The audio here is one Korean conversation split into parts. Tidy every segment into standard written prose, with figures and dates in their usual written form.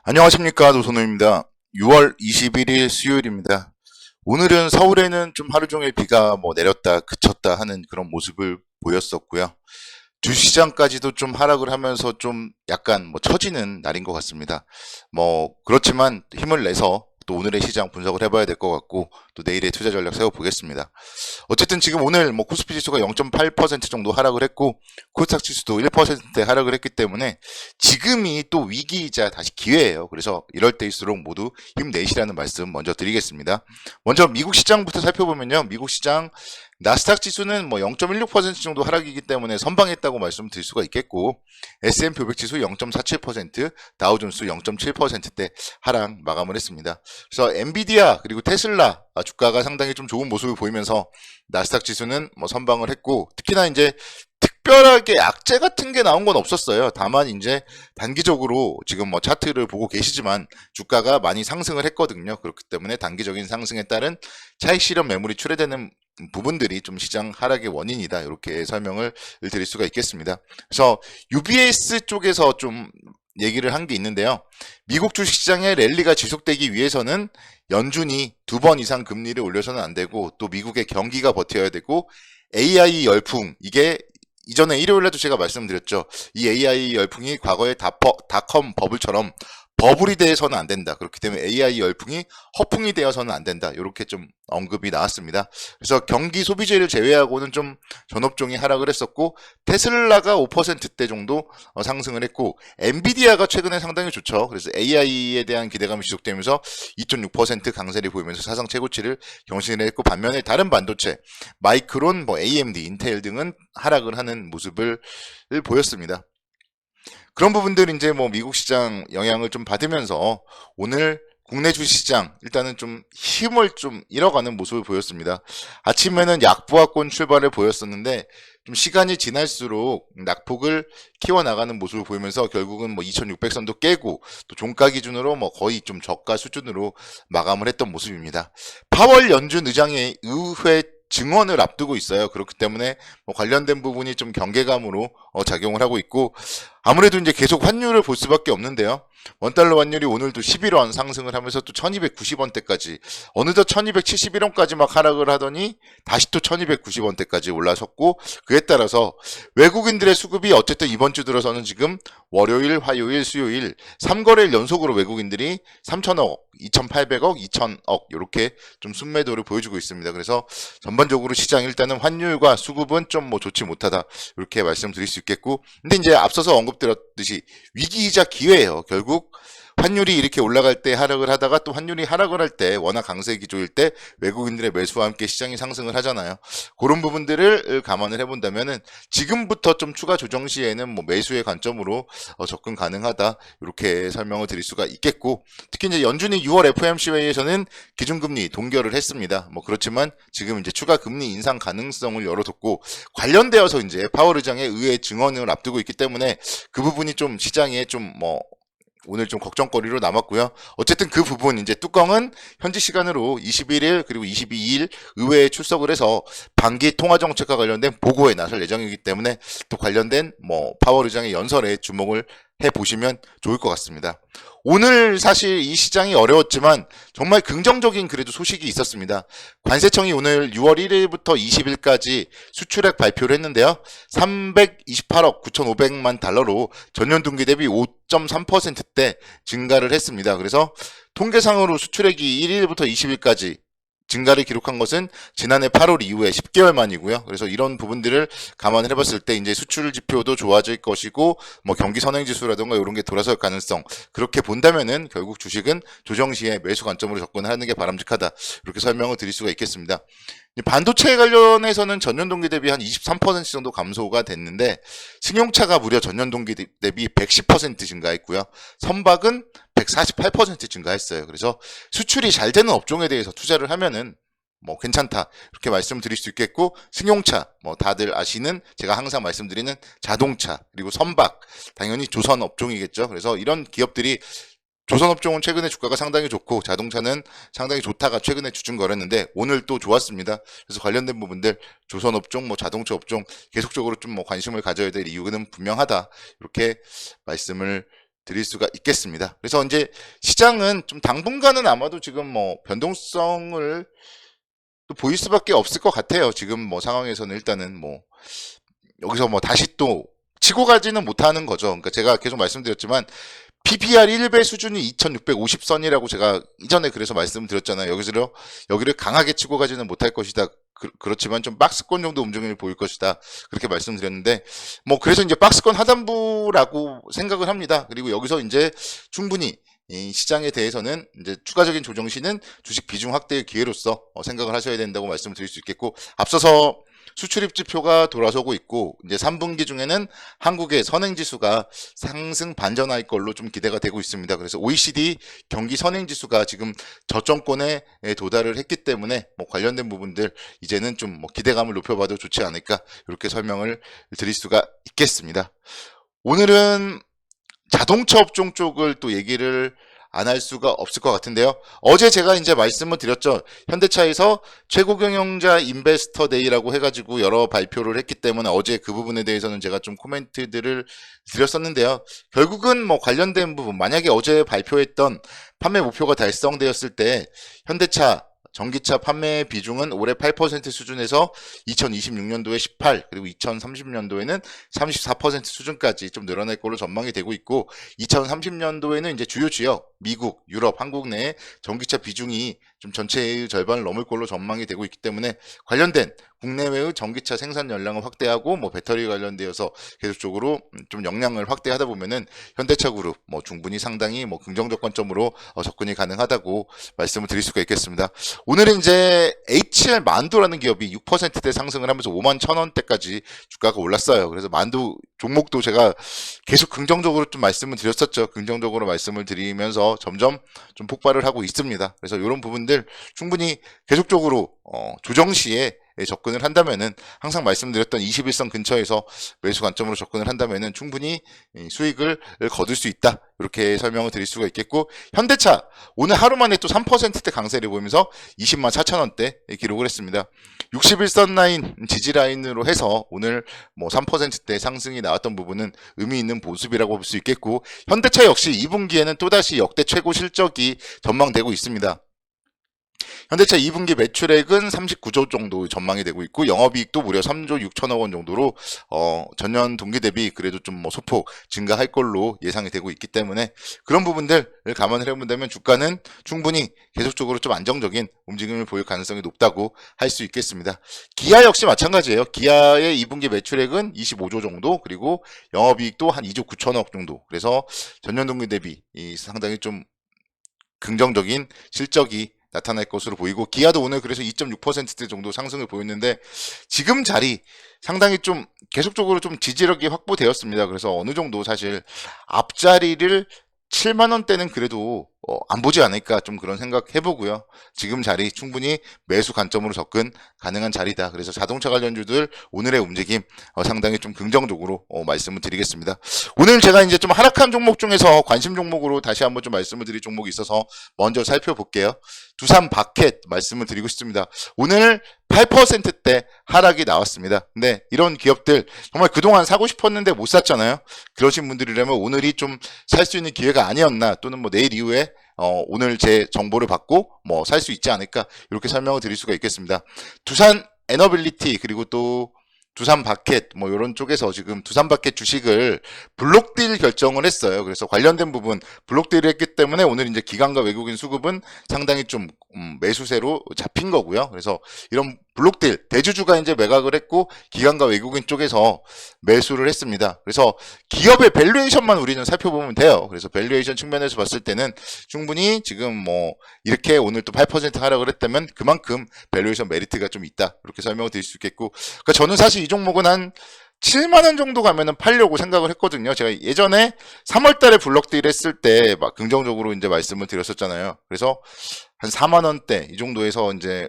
안녕하십니까, 노선우입니다. 6월 21일 수요일입니다. 오늘은 서울에는 좀 하루 종일 비가 내렸다 그쳤다 하는 그런 모습을 보였었고요. 주시장까지도 좀 하락을 하면서 좀 약간 처지는 날인 것 같습니다. 그렇지만 힘을 내서 또 오늘의 시장 분석을 해봐야 될 것 같고, 또 내일의 투자 전략 세워보겠습니다. 어쨌든 지금 오늘 코스피 지수가 0.8% 정도 하락을 했고, 코스닥 지수도 1% 하락을 했기 때문에 지금이 또 위기이자 다시 기회예요. 그래서 이럴 때일수록 모두 힘내시라는 말씀 먼저 드리겠습니다. 먼저 미국 시장부터 살펴보면요. 미국 시장 나스닥 지수는 0.16% 정도 하락이기 때문에 선방했다고 말씀드릴 수가 있겠고, S&P 500 지수 0.47%, 다우존스 0.7%대 하락 마감을 했습니다. 그래서 엔비디아 그리고 테슬라 주가가 상당히 좀 좋은 모습을 보이면서 나스닥 지수는 선방을 했고, 특히나 이제 특별하게 악재 같은 게 나온 건 없었어요. 다만 이제 단기적으로 지금 차트를 보고 계시지만 주가가 많이 상승을 했거든요. 그렇기 때문에 단기적인 상승에 따른 차익 실현 매물이 출회되는 부분들이 좀 시장 하락의 원인이다. 이렇게 설명을 드릴 수가 있겠습니다. 그래서 UBS 쪽에서 좀 얘기를 한 게 있는데요. 미국 주식시장의 랠리가 지속되기 위해서는 연준이 2번 이상 금리를 올려서는 안 되고, 또 미국의 경기가 버텨야 되고, AI 열풍, 이게 이전에 일요일에도 제가 말씀드렸죠. 이 AI 열풍이 과거의 닷컴 버블처럼 버블이 되어서는 안 된다. 그렇기 때문에 AI 열풍이 허풍이 되어서는 안 된다. 이렇게 좀 언급이 나왔습니다. 그래서 경기 소비재를 제외하고는 좀 전업종이 하락을 했었고, 테슬라가 5%대 정도 상승을 했고, 엔비디아가 최근에 상당히 좋죠. 그래서 AI에 대한 기대감이 지속되면서 2.6% 강세를 보이면서 사상 최고치를 경신을 했고, 반면에 다른 반도체, 마이크론, AMD, 인텔 등은 하락을 하는 모습을 보였습니다. 그런 부분들이 이제 미국 시장 영향을 좀 받으면서 오늘 국내 주식시장 일단은 좀 힘을 좀 잃어가는 모습을 보였습니다. 아침에는 약보합권 출발을 보였었는데 좀 시간이 지날수록 낙폭을 키워나가는 모습을 보이면서 결국은 2600선도 깨고, 또 종가 기준으로 거의 좀 저가 수준으로 마감을 했던 모습입니다. 파월 연준 의장의 의회 증언을 앞두고 있어요. 그렇기 때문에 관련된 부분이 좀 경계감으로 작용을 하고 있고, 아무래도 이제 계속 환율을 볼 수밖에 없는데요. 원달러 환율이 오늘도 11원 상승을 하면서 또 1290원대까지, 어느덧 1271원까지 막 하락을 하더니 다시 또 1290원대까지 올라섰고, 그에 따라서 외국인들의 수급이 어쨌든 이번 주 들어서는 지금 월요일, 화요일, 수요일 3거래일 연속으로 외국인들이 3천억, 2800억, 2000억 이렇게 좀 순매도를 보여주고 있습니다. 그래서 전반적으로 시장 일단은 환율과 수급은 좀 좋지 못하다, 이렇게 말씀드릴 수 있겠고, 근데 이제 앞서서 언급드렸듯이 위기이자 기회예요. 결국 환율이 이렇게 올라갈 때 하락을 하다가 또 환율이 하락을 할 때, 워낙 강세 기조일 때 외국인들의 매수와 함께 시장이 상승을 하잖아요. 그런 부분들을 감안을 해본다면은 지금부터 좀 추가 조정 시에는 매수의 관점으로 접근 가능하다, 이렇게 설명을 드릴 수가 있겠고, 특히 이제 연준이 6월 FOMC 회의에서는 기준금리 동결을 했습니다. 그렇지만 지금 이제 추가 금리 인상 가능성을 열어뒀고, 관련되어서 이제 파월 의장의 의회 증언을 앞두고 있기 때문에 그 부분이 좀 시장에 좀 오늘 좀 걱정거리로 남았고요. 어쨌든 그 부분 이제 뚜껑은 현지 시간으로 21일 그리고 22일 의회에 출석을 해서 반기 통화정책과 관련된 보고에 나설 예정이기 때문에 또 관련된 파월 의장의 연설에 주목을 해보시면 좋을 것 같습니다. 오늘 사실 이 시장이 어려웠지만 정말 긍정적인 그래도 소식이 있었습니다. 관세청이 오늘 6월 1일부터 20일까지 수출액 발표를 했는데요. 328억 9,500만 달러로 전년 동기 대비 5.3%대 증가를 했습니다. 그래서 통계상으로 수출액이 1일부터 20일까지 증가를 기록한 것은 지난해 8월 이후에 10개월 만이고요. 그래서 이런 부분들을 감안을 해봤을 때 이제 수출 지표도 좋아질 것이고, 경기 선행 지수라든가 이런 게 돌아설 가능성, 그렇게 본다면은 결국 주식은 조정 시에 매수 관점으로 접근하는 게 바람직하다, 이렇게 설명을 드릴 수가 있겠습니다. 반도체 관련해서는 전년 동기 대비 한 23% 정도 감소가 됐는데, 승용차가 무려 전년 동기 대비 110% 증가했고요. 선박은 148% 증가했어요. 그래서 수출이 잘 되는 업종에 대해서 투자를 하면은 괜찮다, 이렇게 말씀드릴 수 있겠고, 승용차 다들 아시는, 제가 항상 말씀드리는 자동차, 그리고 선박, 당연히 조선 업종이겠죠. 그래서 이런 기업들이, 조선업종은 최근에 주가가 상당히 좋고 자동차는 상당히 좋다가 최근에 주춤거렸는데 오늘 또 좋았습니다. 그래서 관련된 부분들, 조선업종, 자동차 업종 계속적으로 좀 관심을 가져야 될 이유는 분명하다, 이렇게 말씀을 드릴 수가 있겠습니다. 그래서 이제 시장은 좀 당분간은 아마도 지금 뭐 변동성을 또 보일 수밖에 없을 것 같아요. 지금 뭐 상황에서는 일단은 뭐 여기서 뭐 다시 또 치고 가지는 못하는 거죠. 그러니까 제가 계속 말씀드렸지만 PBR 1배 수준이 2650선이라고 제가 이전에 그래서 말씀드렸잖아요. 여기를 강하게 치고 가지는 못할 것이다. 그렇지만 좀 박스권 정도 움직임을 보일 것이다. 그렇게 말씀드렸는데, 뭐, 그래서 이제 박스권 하단부라고 생각을 합니다. 그리고 여기서 이제 충분히 이 시장에 대해서는 이제 추가적인 조정 시는 주식 비중 확대의 기회로서 생각을 하셔야 된다고 말씀을 드릴 수 있겠고, 앞서서 수출입 지표가 돌아서고 있고 이제 3분기 중에는 한국의 선행지수가 상승 반전할 걸로 좀 기대가 되고 있습니다. 그래서 OECD 경기 선행지수가 지금 저점권에 도달을 했기 때문에 뭐 관련된 부분들 이제는 좀 뭐 기대감을 높여봐도 좋지 않을까 이렇게 설명을 드릴 수가 있겠습니다. 오늘은 자동차 업종 쪽을 또 얘기를 안 할 수가 없을 것 같은데요. 어제 제가 이제 말씀을 드렸죠. 현대차에서 최고 경영자 인베스터 데이라고 해가지고 여러 발표를 했기 때문에 어제 그 부분에 대해서는 제가 좀 코멘트들을 드렸었는데요. 결국은 뭐 관련된 부분, 만약에 어제 발표했던 판매 목표가 달성되었을 때 현대차 전기차 판매 비중은 올해 8% 수준에서 2026년도에 18, 그리고 2030년도에는 34% 수준까지 좀 늘어날 걸로 전망이 되고 있고, 2030년도에는 이제 주요 지역, 미국, 유럽, 한국 내 전기차 비중이 좀 전체의 절반을 넘을 걸로 전망이 되고 있기 때문에 관련된 국내외의 전기차 생산 연량을 확대하고 뭐 배터리 관련되어서 계속적으로 좀 역량을 확대하다 보면은 현대차 그룹 뭐 충분히 상당히 뭐 긍정적 관점으로 접근이 가능하다고 말씀을 드릴 수가 있겠습니다. 오늘은 이제 HL 만두라는 기업이 6%대 상승을 하면서 5만 1,000원대까지 주가가 올랐어요. 그래서 만두 종목도 제가 계속 긍정적으로 좀 말씀을 드렸었죠. 긍정적으로 말씀을 드리면서 점점 좀 폭발을 하고 있습니다. 그래서 이런 부분들 충분히 계속적으로 조정 시에 접근을 한다면은 항상 말씀드렸던 21선 근처에서 매수 관점으로 접근을 한다면은 충분히 수익을 거둘 수 있다. 이렇게 설명을 드릴 수가 있겠고, 현대차 오늘 하루 만에 또 3%대 강세를 보이면서 20만 4천 원대 기록을 했습니다. 61선 라인 지지 라인으로 해서 오늘 뭐 3%대 상승이 나왔던 부분은 의미 있는 모습이라고 볼 수 있겠고, 현대차 역시 2분기에는 또다시 역대 최고 실적이 전망되고 있습니다. 현대차 2분기 매출액은 39조 정도 전망이 되고 있고, 영업이익도 무려 3조 6천억 원 정도로 전년 동기 대비 그래도 좀 뭐 소폭 증가할 걸로 예상이 되고 있기 때문에 그런 부분들을 감안을 해본다면 주가는 충분히 계속적으로 좀 안정적인 움직임을 보일 가능성이 높다고 할 수 있겠습니다. 기아 역시 마찬가지예요. 기아의 2분기 매출액은 25조 정도, 그리고 영업이익도 한 2조 9천억 정도. 그래서 전년 동기 대비 상당히 좀 긍정적인 실적이 나타날 것으로 보이고, 기아도 오늘 그래서 2.6%대 정도 상승을 보였는데 지금 자리 상당히 좀 계속적으로 좀 지지력이 확보되었습니다. 그래서 어느 정도 사실 앞자리를 7만 원대는 그래도 안 보지 않을까 좀 그런 생각 해보고요. 지금 자리 충분히 매수 관점으로 접근 가능한 자리다. 그래서 자동차 관련주들 오늘의 움직임 상당히 좀 긍정적으로 말씀을 드리겠습니다. 오늘 제가 이제 좀 하락한 종목 중에서 관심 종목으로 다시 한번 좀 말씀을 드릴 종목이 있어서 먼저 살펴볼게요. 두산 바켓 말씀을 드리고 싶습니다. 오늘 8%대 하락이 나왔습니다. 근데 이런 기업들 정말 그동안 사고 싶었는데 못 샀잖아요. 그러신 분들이라면 오늘이 좀 살 수 있는 기회가 아니었나, 또는 뭐 내일 이후에 오늘 제 정보를 받고 뭐 살 수 있지 않을까, 이렇게 설명을 드릴 수가 있겠습니다. 두산 에너빌리티 그리고 또 두산 바켓 뭐 이런 쪽에서 지금 두산 바켓 주식을 블록딜 결정을 했어요. 그래서 관련된 부분 블록딜을 했기 때문에 오늘 이제 기관과 외국인 수급은 상당히 좀 매수세로 잡힌 거고요. 그래서 이런 블록딜 대주주가 이제 매각을 했고 기관과 외국인 쪽에서 매수를 했습니다. 그래서 기업의 밸류에이션만 우리는 살펴보면 돼요. 그래서 밸류에이션 측면에서 봤을 때는 충분히 지금 뭐 이렇게 오늘 또 8% 하락을 했다면 그만큼 밸류에이션 메리트가 좀 있다, 이렇게 설명을 드릴 수 있겠고, 그러니까 저는 사실 이 종목은 한 7만 원 정도 가면은 팔려고 생각을 했거든요. 제가 예전에 3월 달에 블록딜 했을 때 막 긍정적으로 이제 말씀을 드렸었잖아요. 그래서 한 4만 원대 이 정도에서 이제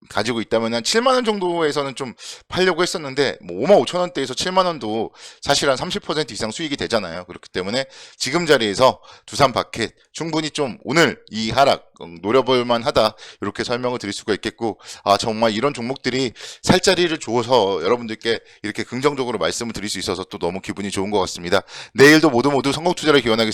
가지고 있다면 한 7만 원 정도에서는 좀 팔려고 했었는데 뭐 5만 5천 원대에서 7만 원도 사실 한 30% 이상 수익이 되잖아요. 그렇기 때문에 지금 자리에서 두산 바켓 충분히 좀 오늘 이 하락 노려볼 만하다 이렇게 설명을 드릴 수가 있겠고, 아 정말 이런 종목들이 살자리를 주어서 여러분들께 이렇게 긍정적으로 말씀을 드릴 수 있어서 또 너무 기분이 좋은 것 같습니다. 내일도 모두 성공 투자를 기원하겠습니다.